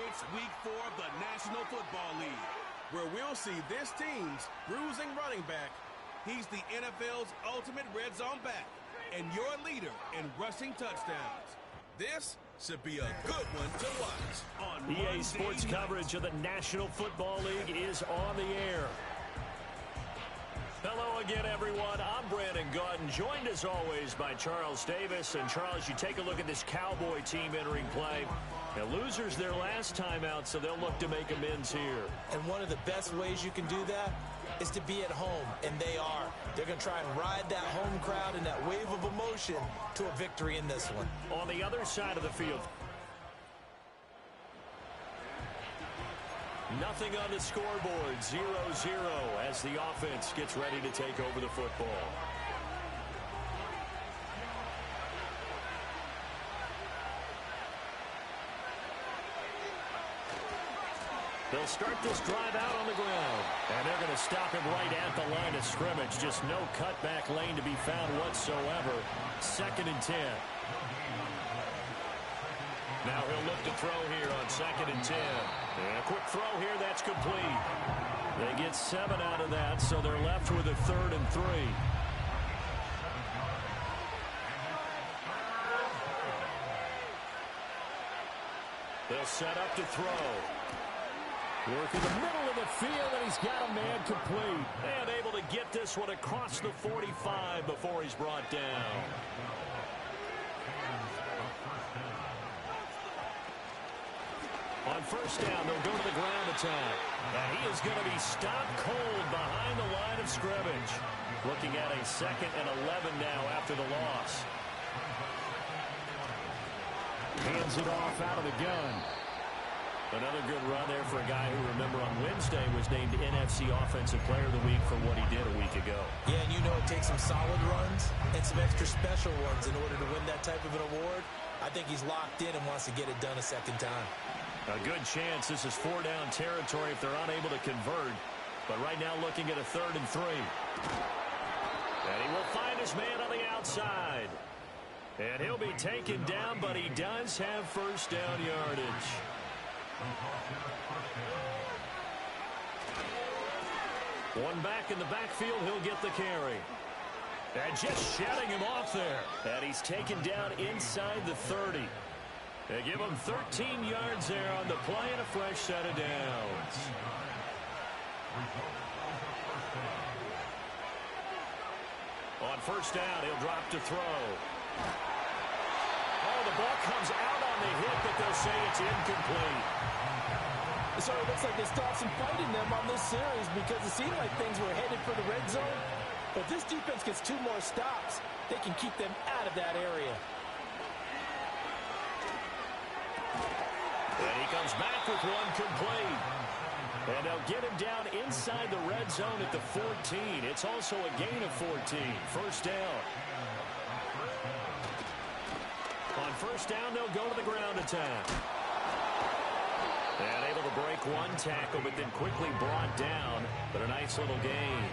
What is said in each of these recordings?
It's week 4 of the National Football League, where we'll see this team's bruising running back. He's the NFL's ultimate red zone back and your leader in rushing touchdowns. This should be a good one to watch. On EA Sports coverage of the National Football League is on the air. Hello again, everyone. I'm Brandon Gordon, joined as always by Charles Davis. And Charles, you take a look at this Cowboy team entering play. The losers their last time out, so they'll look to make amends here. And one of the best ways you can do that is to be at home, and they are. They're going to try and ride that home crowd and that wave of emotion to a victory in this one. On the other side of the field, nothing on the scoreboard, 0-0 as the offense gets ready to take over the football. They'll start this drive out on the ground. And they're going to stop him right at the line of scrimmage. Just no cutback lane to be found whatsoever. 2nd and 10. Now he'll look to throw here on 2nd and 10. And a quick throw here, that's complete. They get 7 out of that, so they're left with a 3rd and 3. They'll set up to throw. Work in the middle of the field, and he's got a man complete. And able to get this one across the 45 before he's brought down. On 1st down, they'll go to the ground attack. And he is going to be stopped cold behind the line of scrimmage. Looking at a 2nd and 11 now after the loss. Hands it off out of the gun. Another good run there for a guy who, remember, on Wednesday was named NFC Offensive Player of the Week for what he did a week ago. Yeah, and you know it takes some solid runs and some extra special ones in order to win that type of an award. I think he's locked in and wants to get it done a 2nd time. A good chance this is 4-down territory if they're unable to convert. But right now looking at a 3rd and 3. And he will find his man on the outside. And he'll be taken down, but he does have 1st down yardage. One back in the backfield, he'll get the carry. And just shutting him off there. And he's taken down inside the 30. They give him 13 yards there on the play and a fresh set of downs. On 1st down, he'll drop to throw. Oh, the ball comes out on the hit, but they'll say it's incomplete. So it looks like they stopped some fighting them on this series because it seemed like things were headed for the red zone. But this defense gets 2 more stops. They can keep them out of that area. And he comes back with one complete. And they'll get him down inside the red zone at the 14. It's also a gain of 14. 1st down. On 1st down, they'll go to the ground attack. And able to break one tackle, but then quickly brought down. But a nice little gain.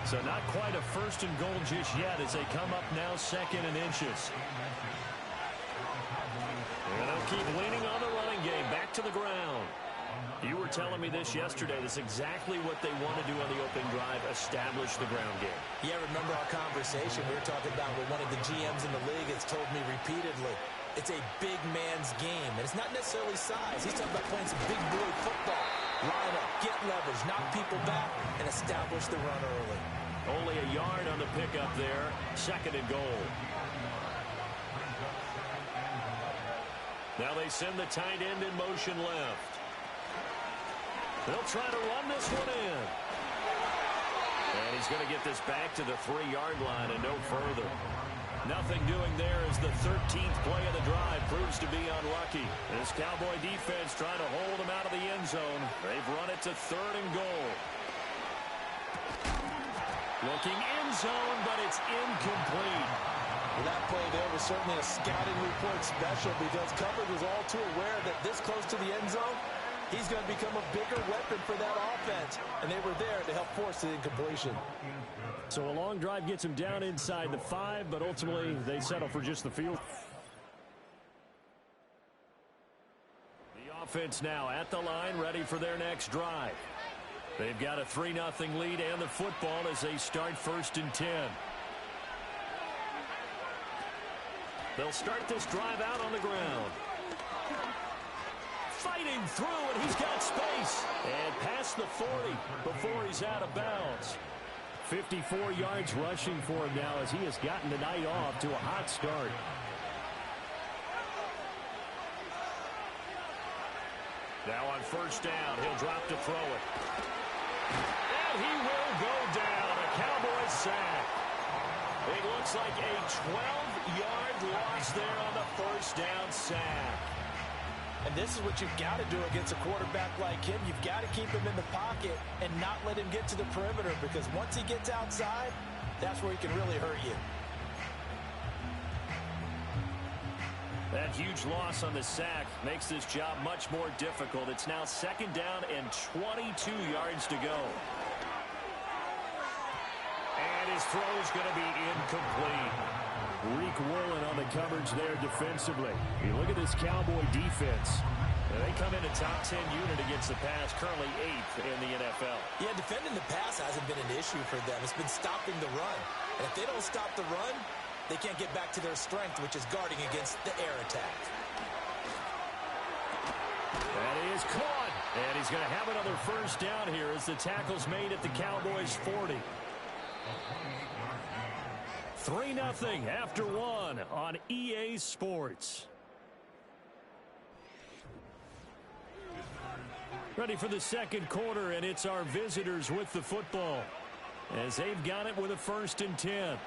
So not quite a 1st and goal just yet as they come up now 2nd and inches. And they'll keep leaning on the running game. Back to the ground. You were telling me this yesterday. That's exactly what they want to do on the opening drive, establish the ground game. Yeah, remember our conversation? We were talking about what one of the GMs in the league has told me repeatedly. It's a big man's game, and it's not necessarily size. He's talking about playing some big boy football. Line up, get leverage, knock people back, and establish the run early. Only a yard on the pickup there. 2nd and goal. Now they send the tight end in motion left. They'll try to run this one in. And he's going to get this back to the 3-yard line and no further. Nothing doing there as the 13th play of the drive proves to be unlucky. This Cowboy defense trying to hold them out of the end zone. They've run it to 3rd and goal. Looking end zone, but it's incomplete. Well, that play there was certainly a scouting report special because coverage was all too aware that this close to the end zone, he's going to become a bigger weapon for that offense. And they were there to help force the incompletion. So a long drive gets him down inside the 5, but ultimately they settle for just the field. The Offense now at the line, ready for their next drive. They've got a 3-0 lead and the football as they start 1st and 10. They'll start this drive out on the ground. Fighting through, and he's got space. And past the 40 before he's out of bounds. 54 yards rushing for him now as he has gotten the night off to a hot start. Now on 1st down, he'll drop to throw it. And he will go down. A Cowboys sack. It looks like a 12-yard loss there on the 1st down sack. And this is what you've got to do against a quarterback like him. You've got to keep him in the pocket and not let him get to the perimeter, because once he gets outside, that's where he can really hurt you. That huge loss on the sack makes this job much more difficult. It's now 2nd down and 22 yards to go. And his throw is going to be incomplete. Reek Woolen on the coverage there defensively. You look at this Cowboy defense. They come in a top 10 unit against the pass, currently 8th in the NFL. Yeah, defending the pass hasn't been an issue for them. It's been stopping the run. And if they don't stop the run, they can't get back to their strength, which is guarding against the air attack. That is caught. And he's going to have another 1st down here as the tackle's made at the Cowboys' 40. 3-0 after 1 on EA Sports. Ready for the 2nd quarter, and it's our visitors with the football as they've got it with a 1st and 10.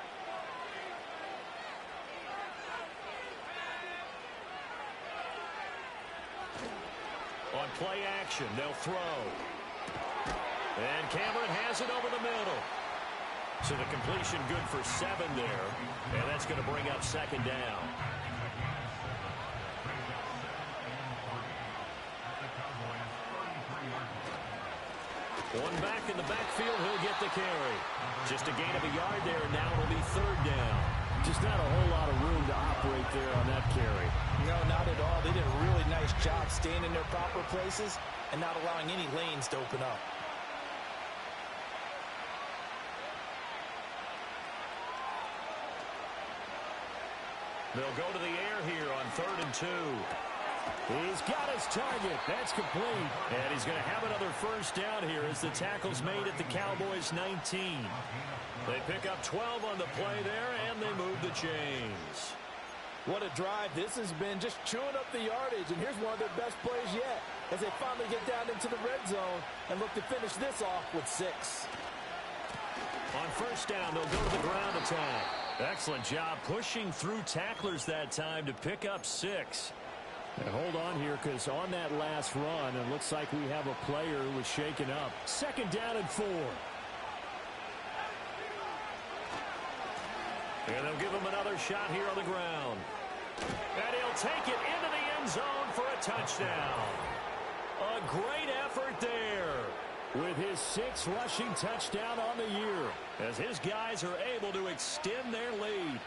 On play action, they'll throw. And Cameron has it over the middle. So the completion good for 7 there. And that's going to bring up 2nd down. One back in the backfield, he'll get the carry. Just a gain of a yard there, and now it'll be 3rd down. Just not a whole lot of room to operate there on that carry. No, not at all. They did a really nice job staying in their proper places and not allowing any lanes to open up. They'll go to the air here on 3rd and 2. He's got his target. That's complete. And he's going to have another 1st down here as the tackle's made at the Cowboys' 19. They pick up 12 on the play there, and they move the chains. What a drive this has been, just chewing up the yardage. And here's one of their best plays yet as they finally get down into the red zone and look to finish this off with 6. On 1st down, they'll go to the ground attack. Excellent job pushing through tacklers that time to pick up 6. And hold on here, because on that last run, it looks like we have a player who was shaken up. 2nd down and 4. And they'll give him another shot here on the ground. And he'll take it into the end zone for a touchdown. A great effort there with his 6th rushing touchdown on the year as his guys are able to extend their lead.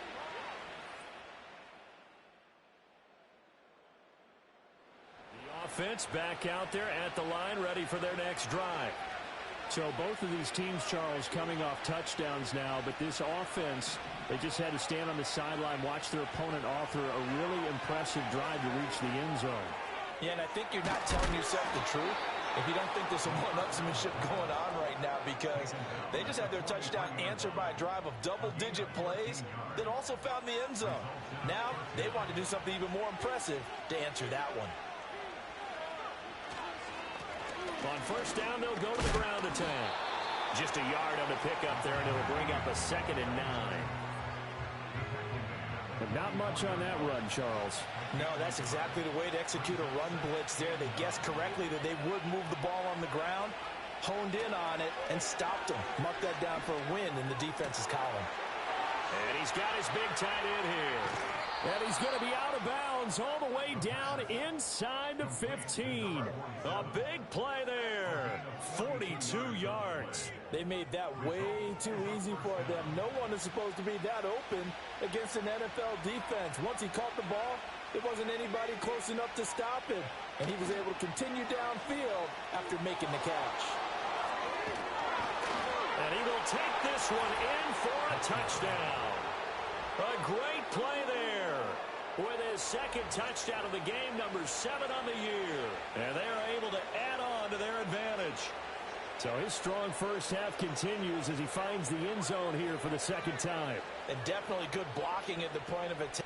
The offense back out there at the line, ready for their next drive. So both of these teams, Charles, coming off touchdowns now, but this offense, they just had to stand on the sideline, watch their opponent offer a really impressive drive to reach the end zone. Yeah, and I think you're not telling yourself the truth if you don't think there's some one-upsmanship going on right now, because they just had their touchdown answered by a drive of double-digit plays that also found the end zone. Now they want to do something even more impressive to answer that one. On 1st down, they'll go to the ground attack. Just a yard on the pickup there, and it'll bring up a 2nd and 9. But not much on that run, Charles. No, that's exactly the way to execute a run blitz there. They guessed correctly that they would move the ball on the ground, honed in on it, and stopped them. Mark that down for a win in the defense's column. And he's got his big tight end here. And he's going to be out of bounds all the way down inside the 15. A big play there. 42 yards. They made that way too easy for them. No one is supposed to be that open against an NFL defense. Once he caught the ball, There wasn't anybody close enough to stop him, and he was able to continue downfield after making the catch. And he will take this one in for a touchdown. A great play there with his second touchdown of the game, number 7 on the year. And they're able to add on to their advantage. So his strong first half continues as he finds the end zone here for the second time. And definitely good blocking at the point of attack.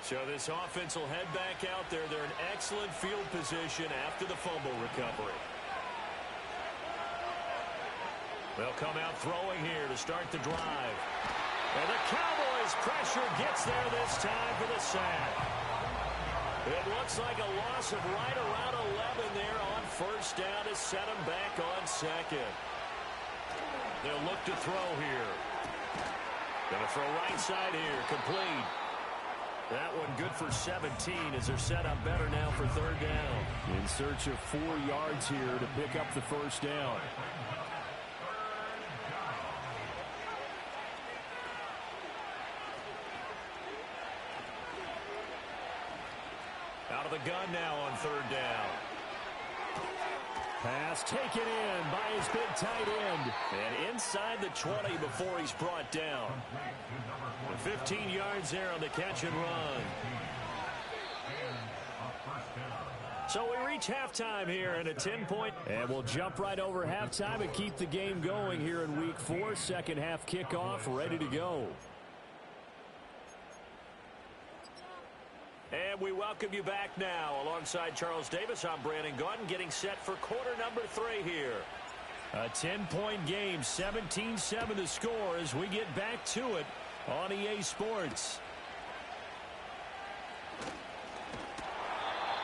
So this offense will head back out there. They're in excellent field position after the fumble recovery. They'll come out throwing here to start the drive. And the Cowboys pressure gets there this time for the sack. It looks like a loss of right around 11 there on first down to set him back on second. They'll look to throw here. Going to throw right side here, complete. That one good for 17 as they're set up better now for third down. In search of 4 yards here to pick up the first down. Out of the gun now on third down. Pass taken in by his big tight end. And inside the 20 before he's brought down. 15 yards there on the catch and run. So we reach halftime here in a 10-point. And we'll jump right over halftime and keep the game going here in week 4. Second half kickoff ready to go. And we welcome you back now. Alongside Charles Davis, I'm Brandon Gaudin getting set for quarter number 3 here. A 10-point game, 17-7 the score as we get back to it on EA Sports.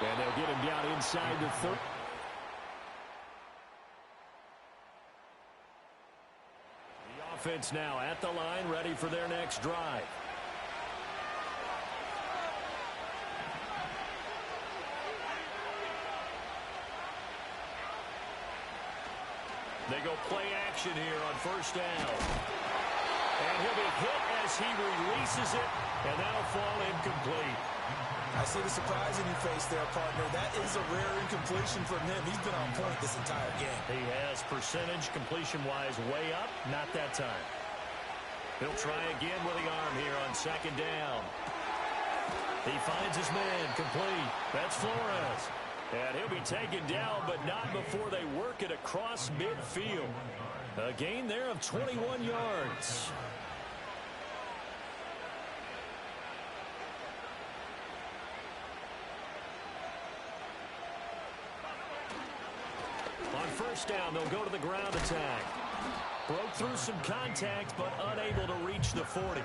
And they'll get him down inside the 30. The offense now at the line, ready for their next drive. They go play action here on first down. And he'll be hit as he releases it, and that'll fall incomplete. I see the surprise in your face there, partner. That is a rare incompletion from him. He's been on point this entire game. He has percentage completion-wise way up, not that time. He'll try again with the arm here on second down. He finds his man, complete. That's Flores. And he'll be taken down, but not before they work it across midfield. A gain there of 21 yards. On first down, they'll go to the ground attack. Broke through some contact, but unable to reach the 40.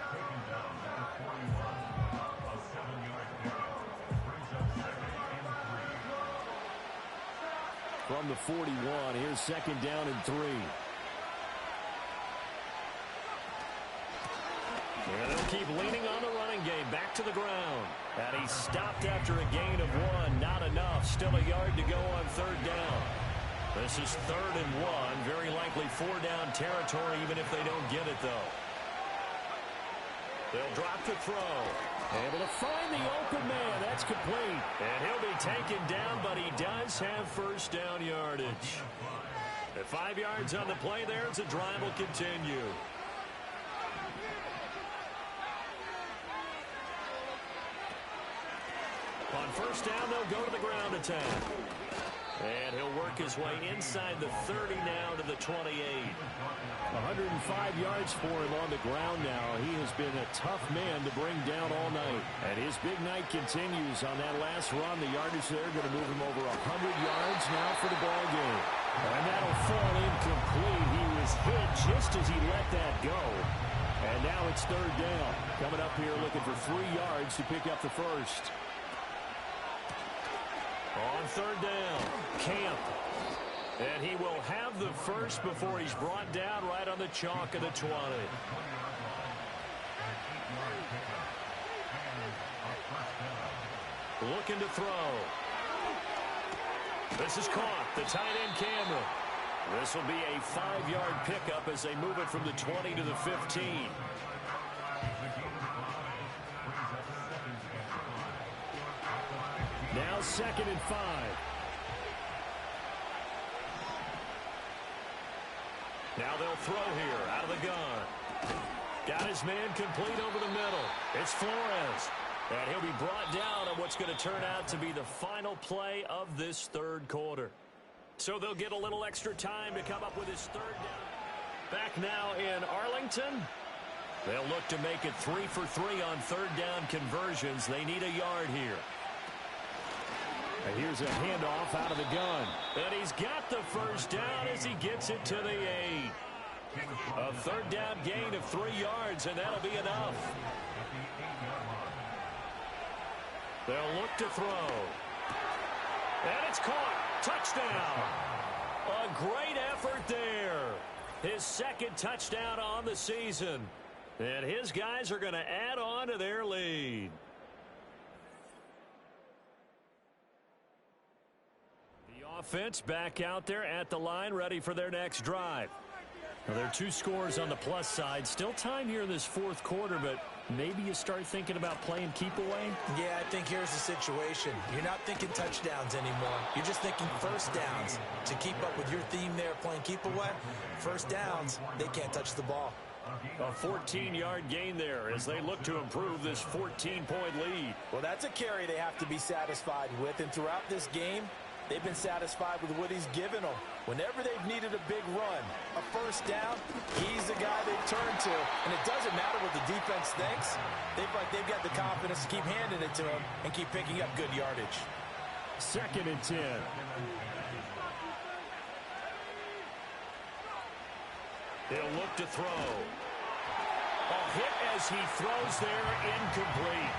From the 41, here's second down and 3. And they'll keep leaning on the running game. Back to the ground. And he stopped after a gain of 1. Not enough. Still a yard to go on third down. This is 3rd and 1. Very likely 4-down territory, even if they don't get it, though. They'll drop the throw. Able to find the open man. That's complete. And he'll be taken down, but he does have first down yardage. At 5 yards on the play there, as the drive will continue. On first down, they'll go to the ground attack. And he'll work his way inside the 30 now to the 28. 105 yards for him on the ground now. He has been a tough man to bring down all night. And his big night continues on that last run. The yardage there going to move him over 100 yards now for the ball game. And that'll fall incomplete. He was hit just as he let that go. And now it's third down. Coming up here looking for 3 yards to pick up the first. On third down, Camp. And he will have the first before he's brought down right on the chalk of the 20. Looking to throw. This is caught. The tight end Cameron. This will be a 5-yard pickup as they move it from the 20 to the 15. Now 2nd and 5. Now they'll throw here out of the gun. Got his man complete over the middle. It's Flores. And he'll be brought down on what's going to turn out to be the final play of this 3rd quarter. So they'll get a little extra time to come up with his 3rd down. Back now in Arlington. They'll look to make it 3 for 3 on 3rd down conversions. They need a yard here. And here's a handoff out of the gun. And he's got the 1st down as he gets it to the 8. A 3rd down gain of 3 yards, and that'll be enough. They'll look to throw. And it's caught. Touchdown. A great effort there. His 2nd touchdown on the season. And his guys are going to add on to their lead. The offense back out there at the line, ready for their next drive. Now, there are 2 scores on the plus side. Still time here in this 4th quarter, but maybe you start thinking about playing keep away? Yeah, I think here's the situation. You're not thinking touchdowns anymore. You're just thinking 1st downs. To keep up with your theme there, playing keep away, 1st downs, they can't touch the ball. A 14-yard gain there as they look to improve this 14-point lead. Well, that's a carry they have to be satisfied with, and throughout this game, they've been satisfied with what he's given them. Whenever they've needed a big run, a 1st down, he's the guy they've turned to. And it doesn't matter what the defense thinks. They've got the confidence to keep handing it to him and keep picking up good yardage. 2nd and 10. They'll look to throw. A hit as he throws there, incomplete.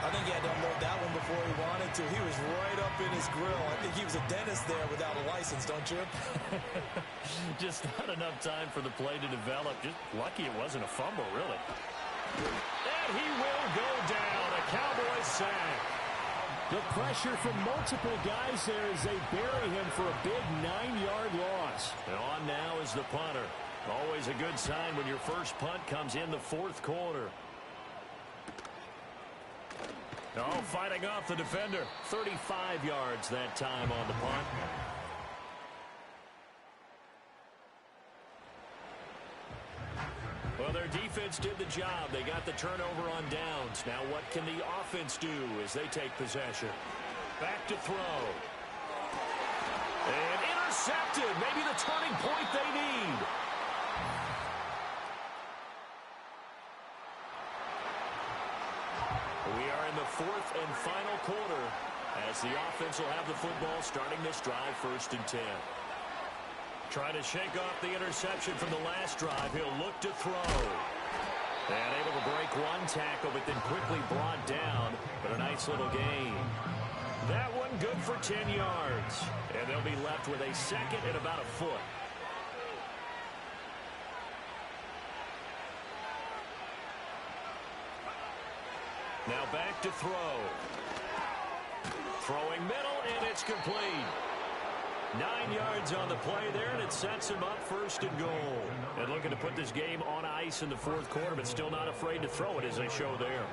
I think he had to unload that one before he wanted to. He was right up in his grill. I think he was a dentist there without a license, don't you? Just not enough time for the play to develop. Just lucky it wasn't a fumble, really. And he will go down. A Cowboys sack. The pressure from multiple guys there as they bury him for a big 9-yard loss. And on now is the punter. Always a good sign when your first punt comes in the 4th quarter. Oh, fighting off the defender. 35 yards that time on the punt. Well, their defense did the job. They got the turnover on downs. Now what can the offense do as they take possession? Back to throw. And intercepted. Maybe the turning point they need. We are in the 4th and final quarter as the offense will have the football starting this drive 1st and 10. Trying to shake off the interception from the last drive. He'll look to throw. And able to break one tackle, but then quickly brought down. But a nice little gain. That one good for 10 yards. And they'll be left with a 2nd and about a foot. Now back to throw. Throwing middle, and it's complete. 9 yards on the play there, and it sets him up 1st and goal. And looking to put this game on ice in the 4th quarter, but still not afraid to throw it as they show there.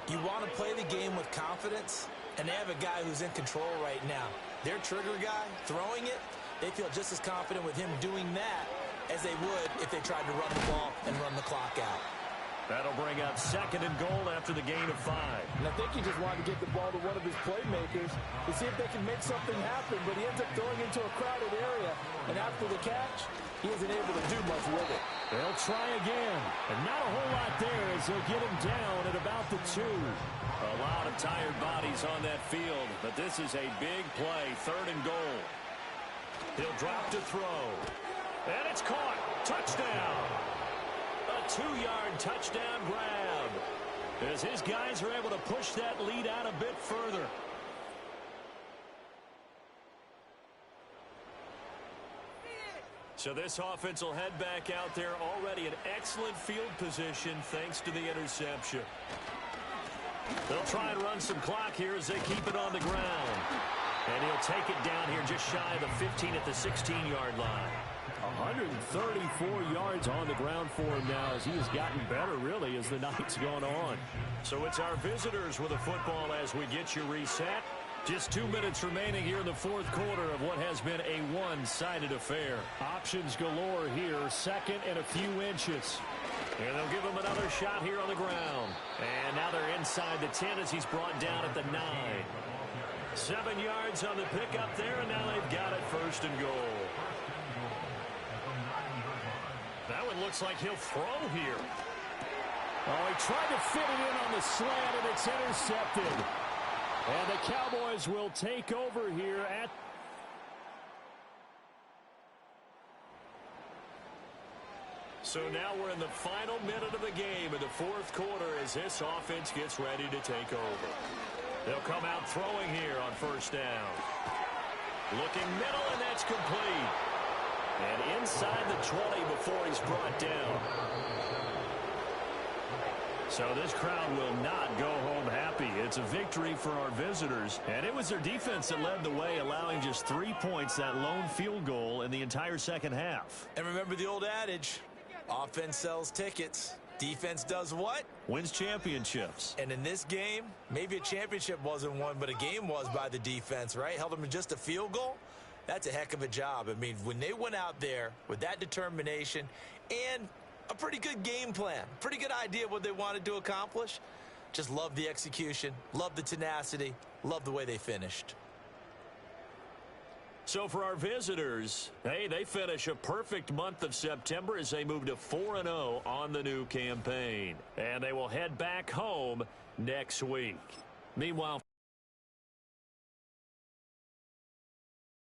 You want to play the game with confidence, and they have a guy who's in control right now. Their trigger guy, throwing it, they feel just as confident with him doing that as they would if they tried to run the ball and run the clock out. That'll bring up 2nd and goal after the gain of 5. And I think he just wanted to get the ball to one of his playmakers to see if they can make something happen, but he ends up throwing into a crowded area, and after the catch, he isn't able to do much with it. They'll try again, and not a whole lot there as they'll get him down at about the 2. A lot of tired bodies on that field, but this is a big play, 3rd and goal. He'll drop to throw, and it's caught. Touchdown. A 2-yard touchdown grab as his guys are able to push that lead out a bit further. So this offense will head back out there already in excellent field position thanks to the interception. They'll try and run some clock here as they keep it on the ground. And he'll take it down here just shy of the 15 at the 16-yard line. 134 yards on the ground for him now as he has gotten better, really, as the night's gone on. So it's our visitors with the football as we get you reset. Just 2 minutes remaining here in the fourth quarter of what has been a one-sided affair. Options galore here, second and a few inches. And they'll give him another shot here on the ground. And now they're inside the 10 as he's brought down at the 9. 7 yards on the pickup there, and now they've got it first and goal. That one looks like he'll throw here. Oh, he tried to fit it in on the slant, and it's intercepted. And the Cowboys will take over here at... So now we're in the final minute of the game in the fourth quarter as this offense gets ready to take over. They'll come out throwing here on first down. Looking middle, and that's complete. And inside the 20 before he's brought down. So this crowd will not go home happy. It's a victory for our visitors. And it was their defense that led the way, allowing just 3 points, that lone field goal in the entire second half. And remember the old adage, offense sells tickets. Defense does what? Wins championships. And in this game, maybe a championship wasn't won, but a game was by the defense, right? Held them to just a field goal. That's a heck of a job. I mean, when they went out there with that determination and a pretty good game plan, pretty good idea of what they wanted to accomplish, just love the execution, love the tenacity, love the way they finished. So for our visitors, hey, they finish a perfect month of September as they move to 4-0 on the new campaign. And they will head back home next week. Meanwhile,